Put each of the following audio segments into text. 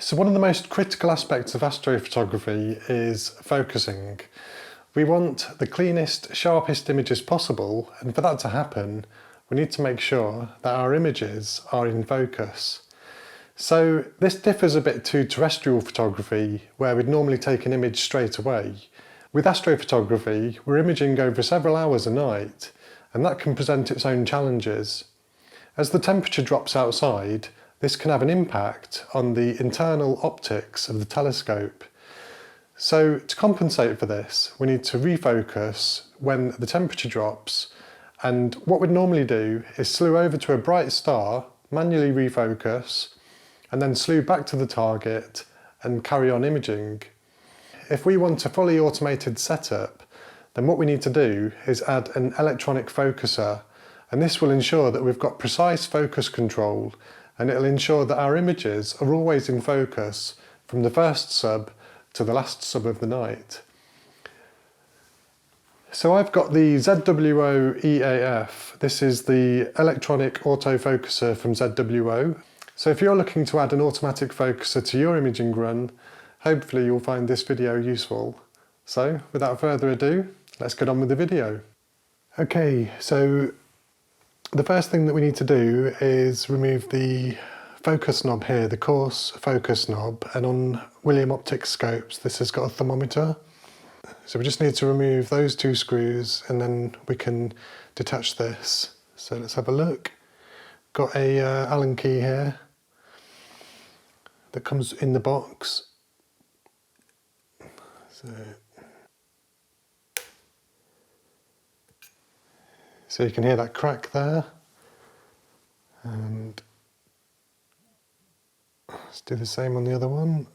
So one of the most critical aspects of astrophotography is focusing. We want the cleanest, sharpest images possible, and for that to happen, we need to make sure that our images are in focus. So this differs a bit to terrestrial photography, where we'd normally take an image straight away. With astrophotography, we're imaging over several hours a night, and that can present its own challenges. As the temperature drops outside, this can have an impact on the internal optics of the telescope. So to compensate for this, we need to refocus when the temperature drops, and what we'd normally do is slew over to a bright star, manually refocus, and then slew back to the target and carry on imaging. If we want a fully automated setup, then what we need to do is add an electronic focuser, and this will ensure that we've got precise focus control, and it'll ensure that our images are always in focus from the first sub to the last sub of the night. So I've got the ZWO EAF. This is the electronic autofocuser from ZWO. So if you're looking to add an automatic focuser to your imaging run, hopefully you'll find this video useful. So without further ado, let's get on with the video. Okay, so the first thing that we need to do is remove the focus knob here, the coarse focus knob, and on William Optics scopes this has got a thermometer. So we just need to remove those two screws and then we can detach this. So let's have a look. Got a Allen key here that comes in the box. So you can hear that crack there, and let's do the same on the other one.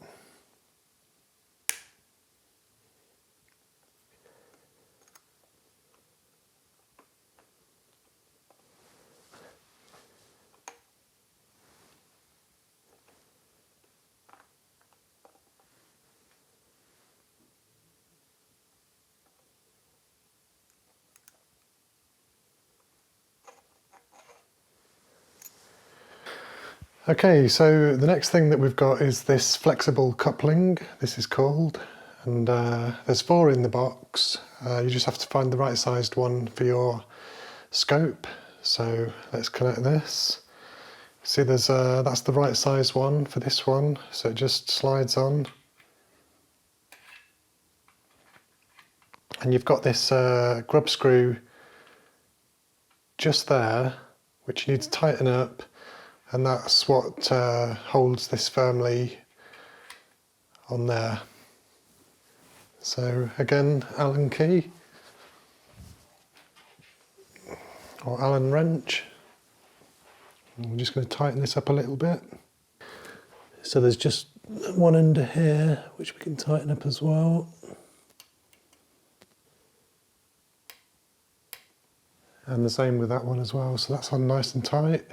Okay, so the next thing that we've got is this flexible coupling, this is called, and there's 4 in the box. You just have to find the right sized one for your scope. So let's connect this. See, there's that's the right size one for this one, so it just slides on. And you've got this grub screw just there, which you need to tighten up. And that's what holds this firmly on there. So again, Allen key or Allen wrench. And we're just going to tighten this up a little bit. So there's just one under here which we can tighten up as well. And the same with that one as well, so that's on nice and tight.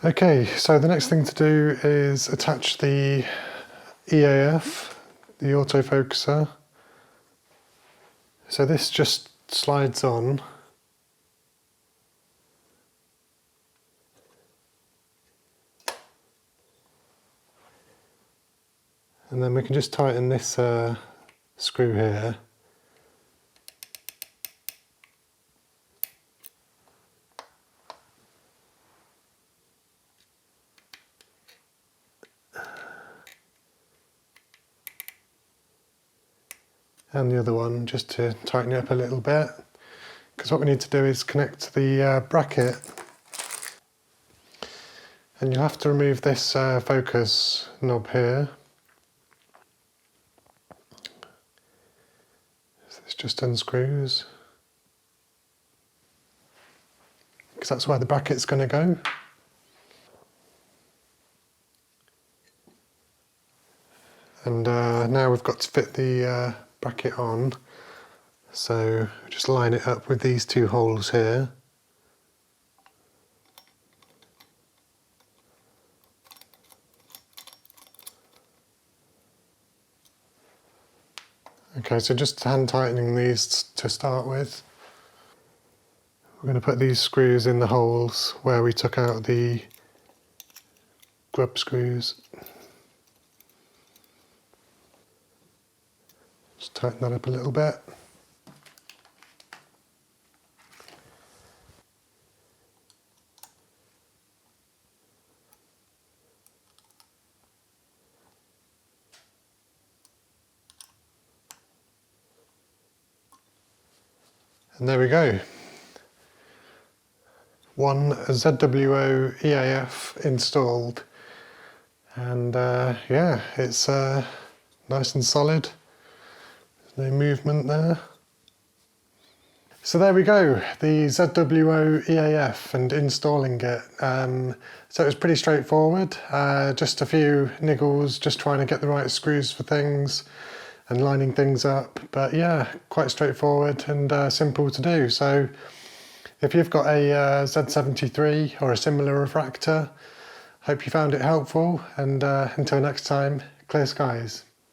Okay, so the next thing to do is attach the EAF, the autofocuser. So this just slides on. And then we can just tighten this screw here. And the other one just to tighten it up a little bit, because what we need to do is connect the bracket, and you'll have to remove this focus knob here. So this just unscrews, because that's where the bracket's going to go. And now we've got to fit the bracket on, so just line it up with these 2 holes here. Okay, so just hand tightening these to start with. We're going to put these screws in the holes where we took out the grub screws. Just tighten that up a little bit. And there we go. One ZWO EAF installed, and yeah, it's nice and solid. There's no movement there. So there we go, the ZWO EAF and installing it. So it was pretty straightforward, just a few niggles, just trying to get the right screws for things and lining things up. But yeah, quite straightforward and simple to do. So if you've got a Z73 or a similar refractor, hope you found it helpful, and until next time, clear skies.